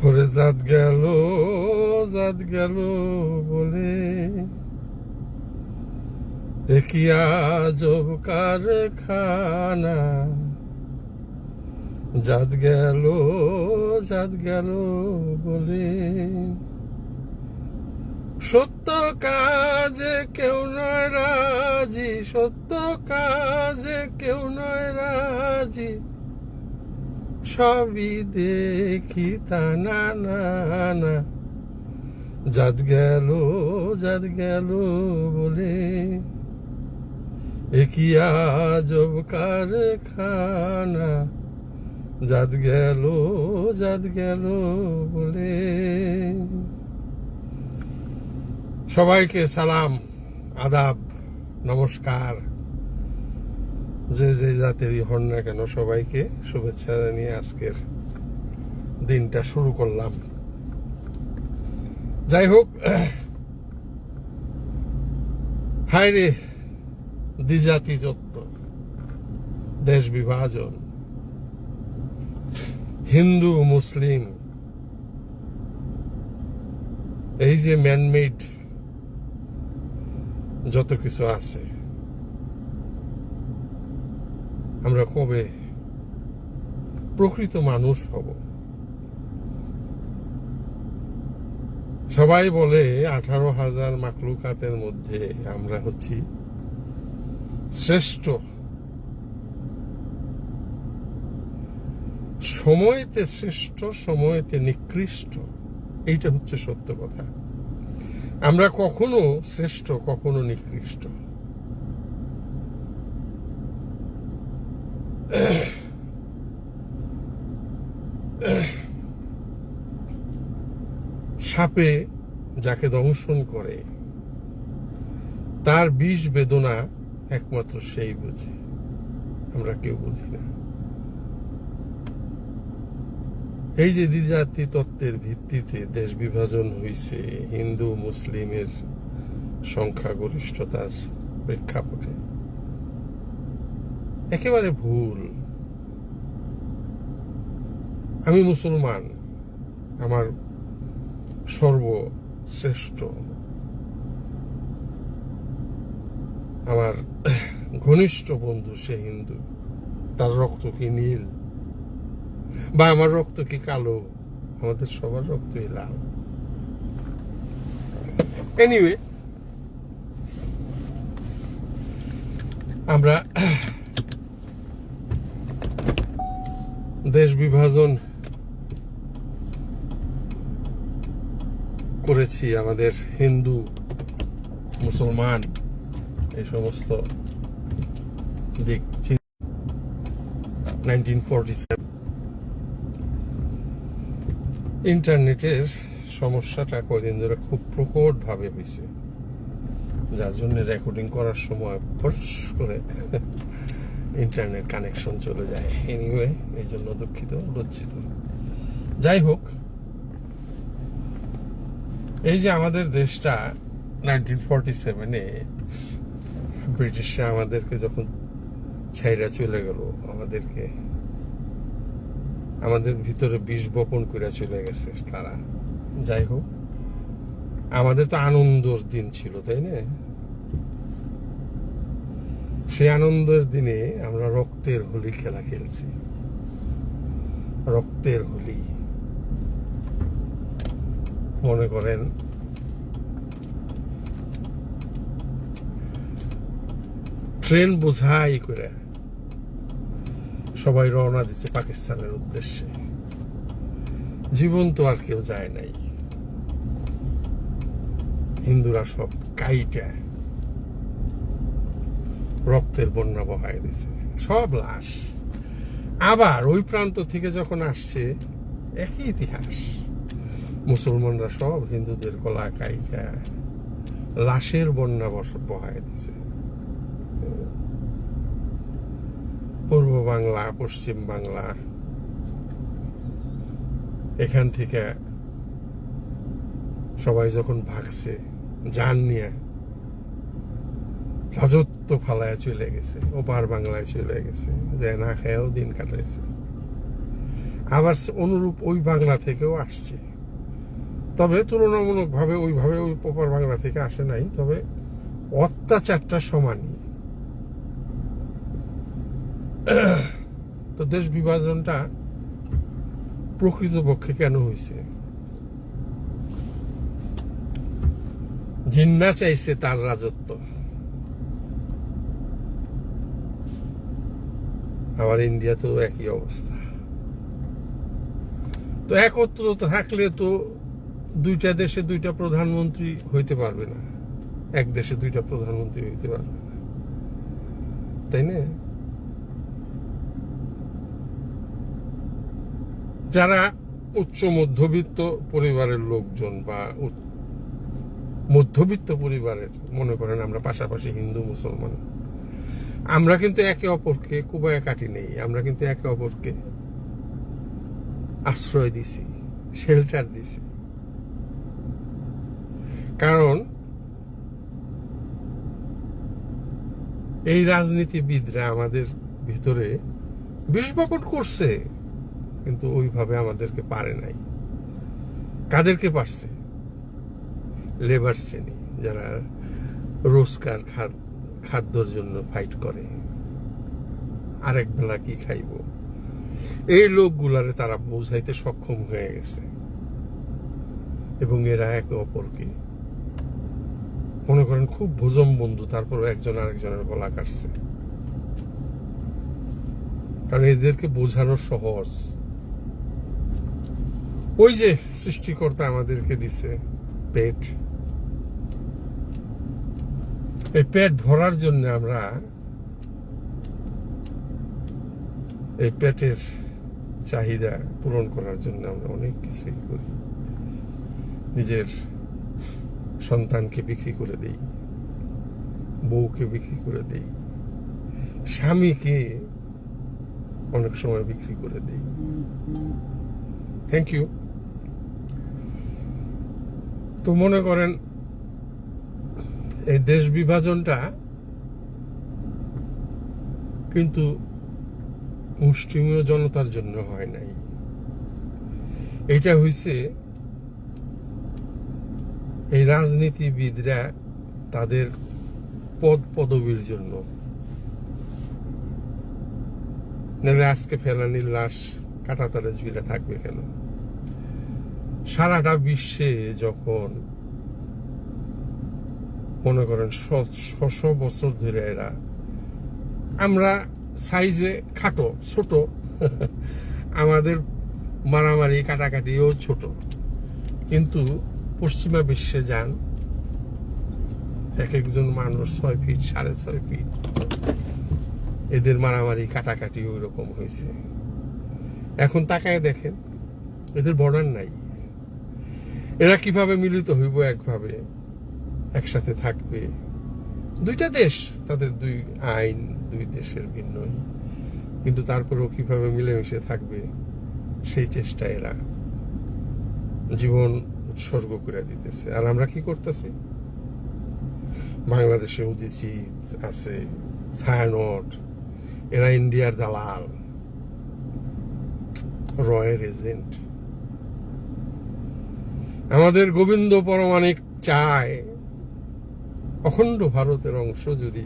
ওরে জাত গেল বলে দেখি আজব কারখানা। জাত গেল বলে সত্য কাজে কেউ নয় রাজি, সত্য কাজে কেউ নয় রাজি। সবই দেখি তা না না না। জাত গেল বলে একই আজব কারখানা। জাত গেল বলে। সবাইকে সালাম, আদাব, নমস্কার। যে যে জাতেরই হন না কেন সবাইকে শুভেচ্ছা জানিয়ে আজকের দিনটা শুরু করলাম। যাই হোক, হায় রে দ্বিজাতি তত্ত্ব, দেশ বিভাজন, হিন্দু মুসলিম, এই যে ম্যানমেড যত কিছু আছে, আমরা কবে প্রকৃত মানুষ হব? সবাই বলে 18,000 মাখলুকাতের মধ্যে আমরা হচ্ছি শ্রেষ্ঠ। সময়তে শ্রেষ্ঠ, সময়তে নিকৃষ্ট, এইটা হচ্ছে সত্য কথা। আমরা কখনো শ্রেষ্ঠ, কখনো নিকৃষ্ট। সাপে যাকে দংশন করে তার বিষ বেদনা একমাত্র সেই বুঝে, আমরা কেউ বুঝি না। এই যে দ্বিজাতি তত্ত্বের ভিত্তিতে দেশ বিভাজন হয়েছে হিন্দু মুসলিমের সংখ্যাগরিষ্ঠতার প্রেক্ষাপটে, একেবারে ভুল। আমি মুসলমান, আমার সর্বশ্রেষ্ঠ, আমার ঘনিষ্ঠ বন্ধু সে হিন্দু, তার রক্ত কি নীল বা আমার রক্ত কি কালো? আমাদের সবার রক্তই লাল। এনিওয়ে, আমরা দেশ বিভাজন করেছি, আমাদের হিন্দু মুসলমান এই সমস্ত দিক। 1947 ইন্টারনেটের সমস্যাটা কদিন ধরে খুব প্রকট ভাবে হয়েছে, যার জন্য রেকর্ডিং করার সময় ফস করে ইন্টারনেট কানেকশন চলে যায়। এনিওয়ে, এই জন্য দুঃখিত, লজ্জিত। যাই হোক, এই যে আমাদের দেশটা 1947-এ ব্রিটিশরা আমাদেরকে যখন ছাইরা চলে গেল, আমাদের ভিতরে বিষ বপন করে চলে গেছে তারা। যাই হোক, আমাদের তো আনন্দের দিন ছিল, তাই না? সেই আনন্দের দিনে আমরা রক্তের হোলি খেলা খেলছি, রক্তের হোলি। মনে করেন ট্রেন বোঝাই করে সবাই রওনা দিচ্ছে পাকিস্তানের উদ্দেশ্যে। জীবন তো আর কেউ যায় নাই, হিন্দুরা সব কাইটা রক্তের বন্যা বহায় দিছে, সব লাশ। আবার ওই প্রান্ত থেকে যখন আসছে একই ইতিহাস, মুসলমানরা সব হিন্দুদের গলা কাইটা লাশের বন্যা বহায় দিছে। পূর্ব বাংলা, পশ্চিম বাংলা, এখান থেকে সবাই যখন ভাগছে জান নিয়ে, রাজত্ব ফালায় চলে গেছে, ওপার বাংলায় চলে গেছে, যে না খেয়েও দিন কাটাইছে। আবার অনুরূপ ওই বাংলা থেকেও আসছে, তবে তুলনামূলকভাবে ওইভাবে ওই প্রপার বাংলা থেকে আসে নাই, তবে অত্যাচারটা সমানই। তো দেশ বিভাজনটা প্রকৃতপক্ষে কেন হয়েছে? জিন্না চাইছে তার রাজত্ব, আবার ইন্ডিয়া তো একই অবস্থা। তো একত্র থাকলে তো দুইটা দেশে দুইটা প্রধানমন্ত্রী হইতে পারবে না, এক দেশে দুইটা প্রধানমন্ত্রী হইতে পারবে না, তাই না? যারা উচ্চ মধ্যবিত্ত পরিবারের লোকজন বা মধ্যবিত্ত পরিবারের, মনে করেন আমরা পাশাপাশি হিন্দু মুসলমান, আমরা কিন্তু একে অপরকে কুবায়া কাটি নেই, আমরা কিন্তু একে অপরকে আশ্রয় দিছি, শেল্টার দিছি। কারণ এই রাজনীতিবিদরা আমাদের ভিতরে বিষ বপন করছে, কিন্তু ওইভাবে আমাদেরকে পারে নাই। কাদেরকে পারছে? লেবার শ্রেণী, যারা রোজকার খাদ্যর জন্য ফাইট করে, আরেক বেলা কি খাইব, এই লোকগুলারে তারা বোঝাইতে সক্ষম হয়ে গেছে। এবং এরা একে অপরকে মনে করেন খুব ভোজম বন্ধু, তারপর একজন আরেকজনের গলা কাটছে। কারণ এদেরকে বোঝানো সহজ। ওই যে সৃষ্টিকর্তা আমাদেরকে দিছে পেট, এই পেট ভরার জন্য আমরা এই পেটের চাহিদা পূরণ করার জন্য আমরা অনেক কিছুই করি। নিজের সন্তানকে বিক্রি করে দেই, বউকে বিক্রি করে দেই, স্বামীকে অনেক সময় বিক্রি করে দেই। Thank you. তো মনে করেন এই দেশ বিভাজনটা কিন্তু মুষ্টিমেয় জনতার জন্য হয় নাই, এটা হইছে এই রাজনীতিবিদরা তাদের পদ পদবীর জন্য। আজকে ফেলানির লাশ কাঁটাতারে ঝুলে থাকবে কেন? সারাটা বিশ্বে যখন মনে করেন 600 বছর ধরে এরা, আমরা সাইজে খাটো ছোট, আমাদের মারামারি কাটাকাটিও ছোট, কিন্তু পশ্চিমা বিশ্বে যান, এক একজন মানুষ 6 ফিট 6.5 ফিট, এদের মারামারি কাটাকাটি ওই রকম হয়েছে। এখন তাকায় দেখেন, এদের বর্ডার নাই, এরা কিভাবে মিলিত হইব, একভাবে একসাথে থাকবে। দুইটা দেশ, তাদের দুই আইন, দুই দেশের ভিন্নই, কিন্তু তারপরেও কিভাবে মিলেমিশে থাকবে সেই চেষ্টা এরা জীবন উৎসর্গ করে দিতেছে। আর আমরা কি করতেছি? বাংলাদেশে উদিচিত আছে, ছায়ানট, এরা ইন্ডিয়ার দালাল, রয়ের এজেন্ট। আমাদের গোবিন্দ পরমাণিক চায় অখণ্ড ভারতের অংশ যদি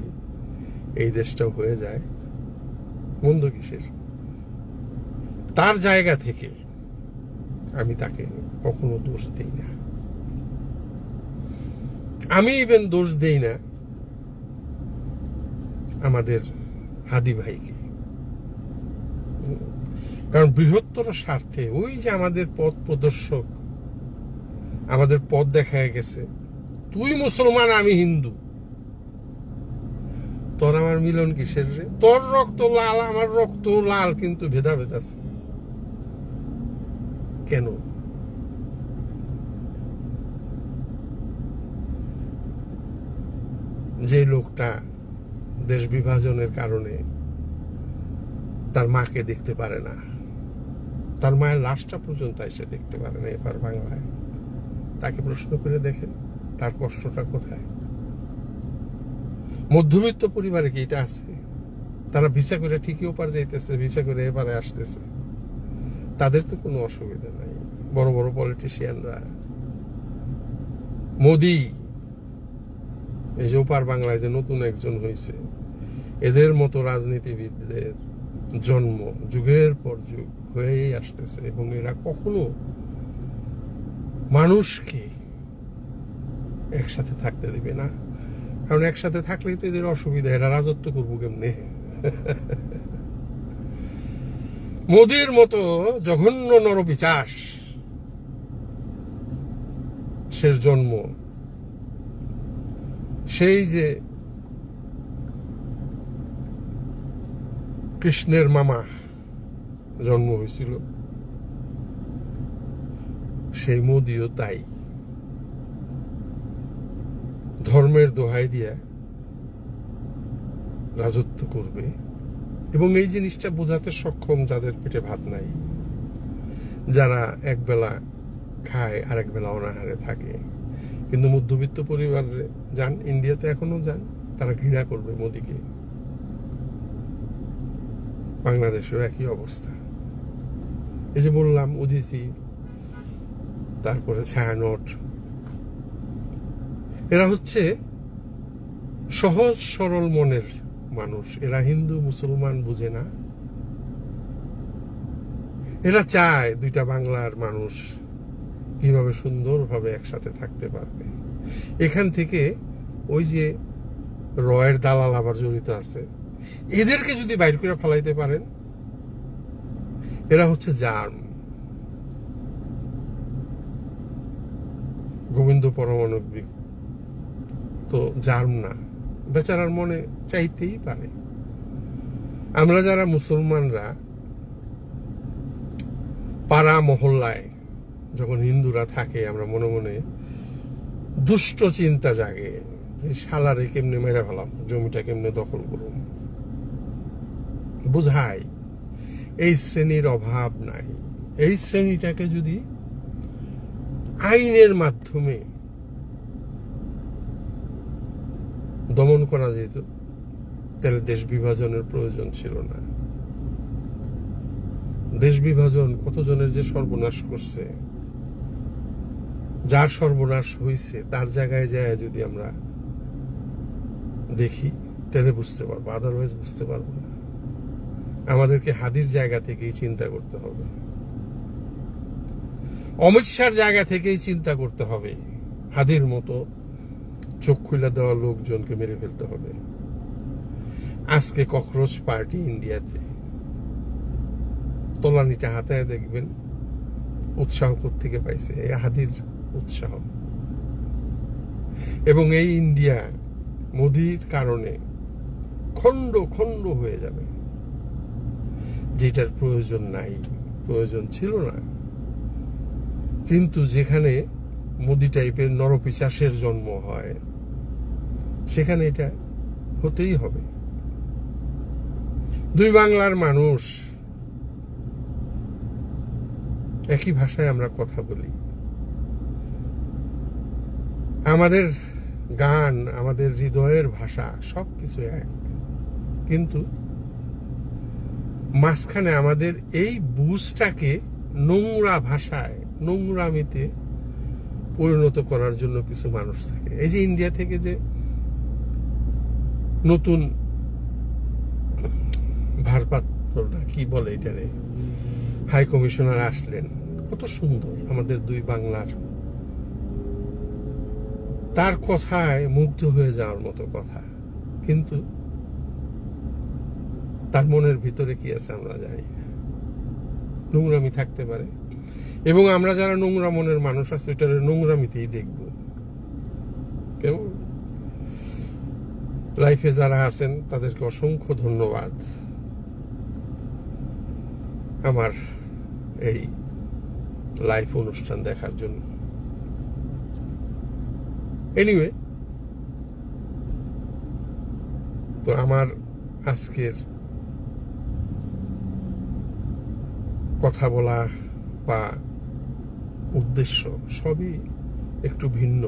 এই দেশটা হয়ে যায়, মন্দ কিসের? তার জায়গা থেকে আমি তাকে কখনো দোষ দেই না। আমি ইভেন দোষ দেই না আমাদের হাদি ভাইকে, কারণ বৃহত্তর স্বার্থে ওই যে আমাদের পথ প্রদর্শক, আমাদের পথ দেখায় গেছে, তুই মুসলমান আমি হিন্দু, তোর আমার মিলন কিসের রে? তোর রক্ত লাল আমার রক্ত লাল, কিন্তু ভেদাভেদ আছে কেন? যে লোকটা দেশ বিভাজনের কারণে তার মাকে দেখতে পারে না, তার মায়ের লাশটা পর্যন্ত এসে দেখতে পারে না এবার বাংলায়, তাকে প্রশ্ন করে দেখেন তার কষ্টটা কোথায়। মধ্যবিত্ত পরিবারে কি এটা আছে? তারা ভিসা করে ঠিকই ওপার যাইতেছে, ভিসা করে এবারে আসতেছে, তাদের তো কোনো অসুবিধা নাই। বড় বড় পলিটিশিয়ানরা, মোদি, এই যে ওপার বাংলায় যে নতুন একজন হয়েছে, এদের মতো রাজনীতিবিদদের জন্ম যুগের পর যুগ হয়েই আসতেছে, এবং এরা কখনো মানুষকে একসাথে থাকতে দেবে না। কারণ একসাথে থাকলেই তো এদের অসুবিধা, এরা রাজত্ব করবো কেমনে? মোদির মতো জঘন্য নরপিশাচ শেষ জন্ম, সেই যে কৃষ্ণের মামা জন্ম হয়েছিল, সেই মোদিও তাই ধর্মের দোহাই দিয়া রাজত্ব করবে। এবং এই জিনিসটা বোঝাতে সক্ষম যাদের পেটে ভাত নাই, যারা একবেলা খায় আর একবেলা অনাহারে থাকে। কিন্তু মধ্যবিত্ত পরিবারে যান, ইন্ডিয়াতে এখনো যান, তারা ঘৃণা করবে মোদিকে। বাংলাদেশেও একই অবস্থা। এই যে বললাম উদিসি, তারপরে ছায়ানট, এরা হচ্ছে সহজ সরল মনের মানুষ। এরা হিন্দু মুসলমান বুঝে না। এরা চায় দুইটা বাংলার মানুষ কিভাবে সুন্দরভাবে একসাথে থাকতে পারবে। এখান থেকে ওই যে রয়ের দালাল আবার জড়িত আছে, এদেরকে যদি বাইর করে ফেলাইতে পারেন, এরা হচ্ছে জার্ম। গোবিন্দ পরমাণবিক তো জার্ম না, বেচারার মনে চাইতেই পারে। আমরা যারা মুসলমানরা পাড়া মহল্লায় যখন হিন্দুরা থাকে, আমরা মনে মনে দুষ্ট চিন্তা জাগে যে শালারে কেমনে মেরে ফেলাম, জমিটা কেমনে দখল করুন। বুঝাই এই শ্রেণীর অভাব নাই। এই শ্রেণীটাকে যদি আইনের মাধ্যমে দমন করা যেত, তাহলে দেশ বিভাজনের প্রয়োজন ছিল না। দেশ বিভাজন কতজনের যে সর্বনাশ করছে, যার সর্বনাশ হয়েছে তার জায়গায় যায় যদি আমরা দেখি, তাহলে বুঝতে পারবো, আদারওয়াইজ বুঝতে পারবো না। আমাদেরকে হাদির জায়গা থেকেই চিন্তা করতে হবে, অমিত শাহর জায়গা থেকেই চিন্তা করতে হবে। হাদির মতো চোখ খুলে দেওয়া লোকজনকে মেরে ফেলতে হবে। আজকে ককরোচ পার্টি ইন্ডিয়াতে তলানিটা হাতায় দেখবেন উৎসাহ কোত্থেকে পাইছে, এই হাদির উৎসাহ। এবং এই ইন্ডিয়া মোদির কারণে খণ্ড খণ্ড হয়ে যাবে, যেটার প্রয়োজন নাই, প্রয়োজন ছিল না। কিন্তু যেখানে মোদি টাইপের নরপিশাচের জন্ম হয়, সেখানে এটা হতেই হবে। দুই বাংলার মানুষ, একই ভাষায় আমরা কথা বলি, আমাদের গান, আমাদের হৃদয়ের ভাষা সবকিছু এক। কিন্তু মাঝখানে আমাদের এই বুঝটাকে নোংরা ভাষায়, নোংরামিতে পরিণত করার জন্য কিছু মানুষ থাকে। এই যে ইন্ডিয়া থেকে যে নতুন ভারপ্রাপ্ত না কি বলে এটারে, হাই কমিশনার আসলেন, কত সুন্দর আমাদের দুই বাংলার, তার কথায় মুগ্ধ হয়ে যাওয়ার মতো কথা। কিন্তু তার মনের ভিতরে কি আছে আমরা জানি না। নোংরামি থাকতে পারে, এবং আমরা যারা নোংরা মনের মানুষ আছে, এটার নোংরামিতেই দেখব। কেমন লাইফে যারা আছেন তাদেরকে অসংখ্য ধন্যবাদ আমার এই লাইভ অনুষ্ঠান দেখার জন্য। এনিওয়ে, তো আমার আজকের কথা বলা বা উদ্দেশ্য সবই একটু ভিন্ন।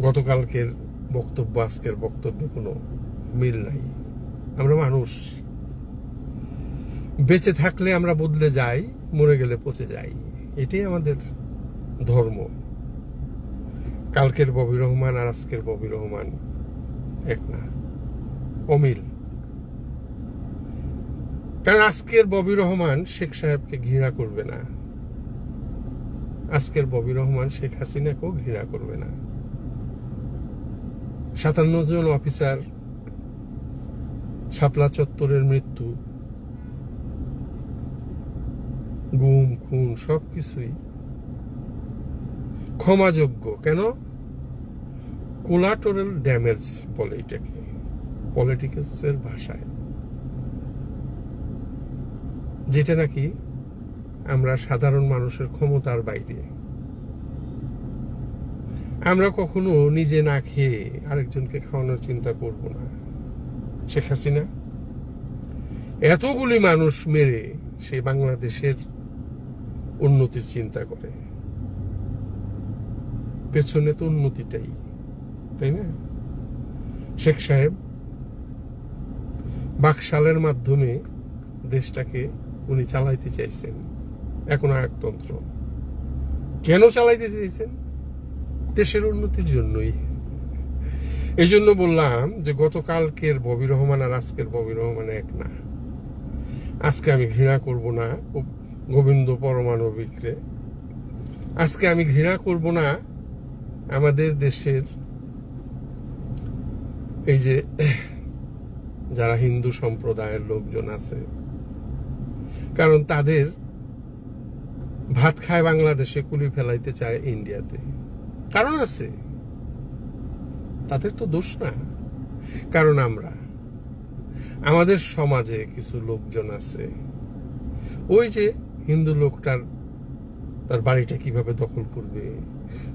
গতকালকের বক্তব্য আজকের বক্তব্যে কোনো মিল নাই। আমরা মানুষ, বেঁচে থাকলে আমরা বদলে যাই, মরে গেলে পচে যাই। এটাই আমাদের ধর্ম। কালকের ববি রহমান আর আজকের ববি রহমান এক না, অমিল। কারণ আজকের ববি রহমান শেখ সাহেবকে ঘৃণা করবে না, আজকের ববি রহমান শেখ হাসিনাকেও ঘৃণা করবে না। 57 জন অফিসার, শাপলা চত্বরের মৃত্যু, গুম খুন সবকিছুই ক্ষমাযোগ্য। কেন? কোলাটোরাল ড্যামেজ বলে এটাকে পলিটিক্সের ভাষায়, যেটা নাকি আমরা সাধারণ মানুষের ক্ষমতার বাইরে। আমরা কখনো নিজে না খেয়ে আরেকজনকে খাওয়ানোর চিন্তা করব না। শেখ হাসিনা এতগুলি মানুষ মেরে সে বাংলাদেশের উন্নতির চিন্তা করে, পেছনে তো উন্নতিটাই, তাই না? শেখ সাহেব বাকশালের মাধ্যমে দেশটাকে উনি চালাইতে চাইছেন, এখন একতন্ত্র। কেন চালাইতে চাইছেন? দেশের উন্নতির জন্যই। এই জন্য বললাম যে গতকালকের ববি রহমান আর আজকের ববি রহমান এক না। আজকে আমি ঘৃণা করব না গোবিন্দ পরমাণবিকরে, আজকে আমি ঘৃণা করব না আমাদের দেশের এই যে যারা হিন্দু সম্প্রদায়ের লোকজন আছে, কারণ তাদের ভাত খায় বাংলাদেশে, কুলি ফেলাইতে চায় ইন্ডিয়াতে। কারণ আছে, তাদের তো দোষ না। কারণ আমাদের সমাজে কিছু লোকজন আছে, ওই যে হিন্দু লোকটার তার বাড়িটা কিভাবে দখল করবে,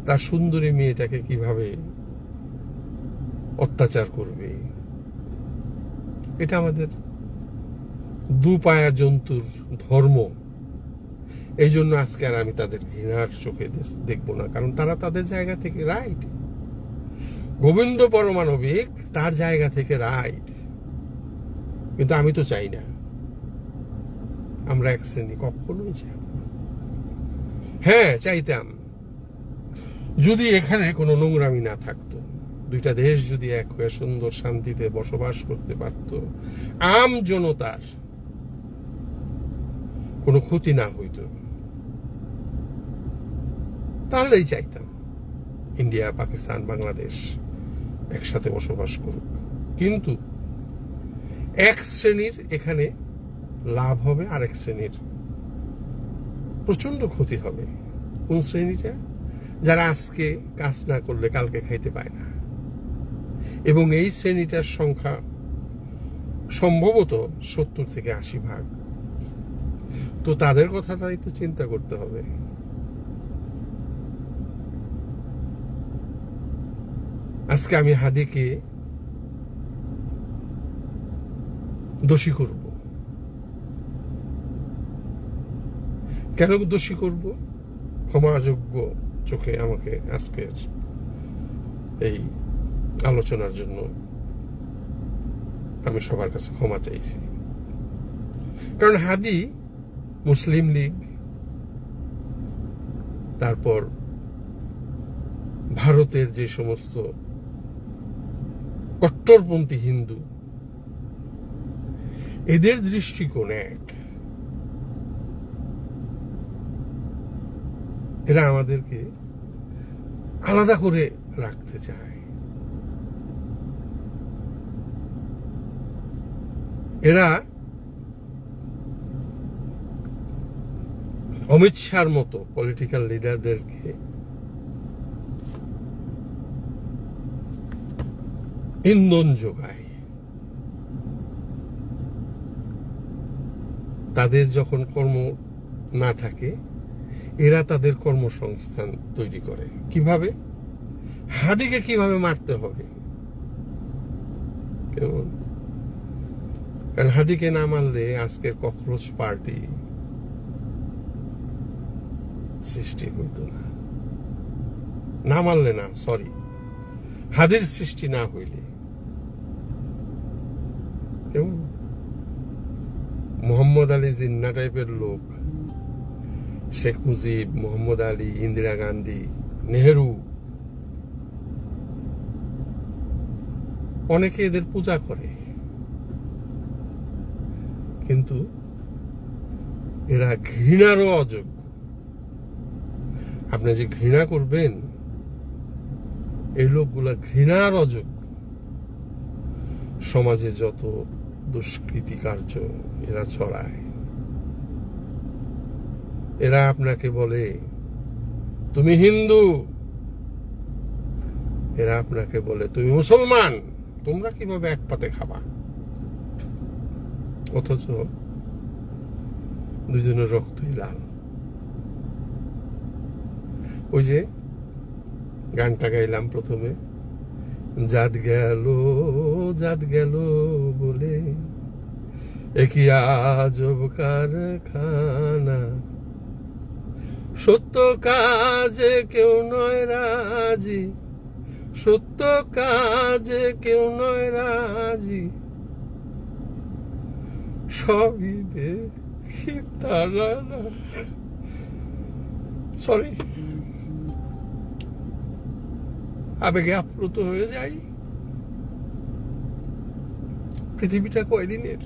তার সুন্দরী মেয়েটাকে কিভাবে অত্যাচার করবে, এটা আমাদের দুপায়া জন্তুর ধর্ম। এই জন্য আজকে আর আমি তাদের ঘৃণার চোখে দেখবো না, কারণ তারা তাদের জায়গা থেকে রাইট। গোবিন্দ পরমাণবিক তার জায়গা থেকে রাইট, কিন্তু আমি তো চাই না আমরা এক শ্রেণী কখনোই চাই না। হ্যাঁ, চাইতাম যদি এখানে কোনো নোংরামি না থাকতো, দুইটা দেশ যদি এক হয়ে সুন্দর শান্তিতে বসবাস করতে পারত, আম জনতার কোনো ক্ষতি না হইত, তাহলেই চাইতাম ইন্ডিয়া, পাকিস্তান, বাংলাদেশ একসাথে বসবাস করুক। কিন্তু এক শ্রেণীর এখানে লাভ হবে, আরেক শ্রেণীর প্রচন্ড ক্ষতি হবে। কোন শ্রেণীটা? যারা আজকে কাজ না করলে কালকে খাইতে পায় না, এবং এই শ্রেণীটার সংখ্যা সম্ভবত 70 থেকে 80%। তো তাদের কথাটাই তো চিন্তা করতে হবে। আজকে আমি হাদিকে দোষী করব। কেন দোষী করব? ক্ষমাযোগ্য চোখে আমাকে আজকের এই আলোচনার জন্য আমি সবার কাছে ক্ষমা চাইছি। কারণ হাদি মুসলিম লীগ, তারপর ভারতের যে সমস্ত কট্টরপন্থী হিন্দু, এদের দৃষ্টিকোণ এক। এরা আমাদেরকে আলাদা করে রাখতে চায়। এরা অমিত শাহর মতো পলিটিক্যাল লিডারদেরকে ইন্ধন যোগায়। তাদের যখন কর্ম না থাকে, এরা তাদের কর্মসংস্থান তৈরি করে। কিভাবে? হাদিকে কিভাবে মারতে হবে, কেমন? কারণ হাদিকে না মারলে আজকের ককরোচ পার্টি সৃষ্টি হইতো না। না মারলে না, সরি, হাদির সৃষ্টি না হইলে। কেমন? মোহাম্মদ আলী জিন্না টাইপের লোক, শেখ মুজিব, মোহাম্মদ আলী, ইন্দিরা গান্ধী, নেহেরু, অনেকে এদের পূজা করে, কিন্তু এরা ঘৃণারও অযোগ্য। আপনি যে ঘৃণা করবেন, এই লোকগুলা ঘৃণার অযোগ্য। সমাজে যত দুষ্কৃতি কার্য এরা ছড়ায়, এরা আপনাকে বলে তুমি হিন্দু, এরা আপনাকে বলে তুমি মুসলমান, তোমরা কিভাবে এক পাতে খাবা? অথচ দুজনের রক্তই লাল। ওই যে গানটা গাইলাম প্রথমে, জাত গেল বলে একই আজব কারখানা, সত্য কাজে কেউ নয় রাজি, সত্য কাজে কেউ নয় রাজি, সবই দেখি তারা। সরি, আবেগে আপ্লুত হয়ে যাই। পৃথিবীটা কয়দিনের?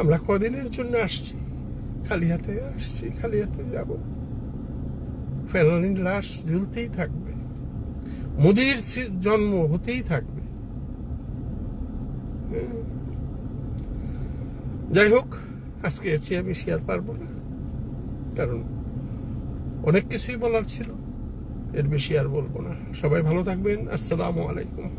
আমরা কদিনের জন্য আসছি? খালি হাতে আসছি, খালি হাতে যাব। ফেলানির লাশ ঝুলতেই থাকবে, মোদির জন্ম হতেই থাকবে। যাই হোক, আজকে এর চেয়ে বেশি আর পারবো না, কারণ অনেক কিছুই বলার ছিল, এর বেশি আর বলবো না। সবাই ভালো থাকবেন। আসসালামু আলাইকুম।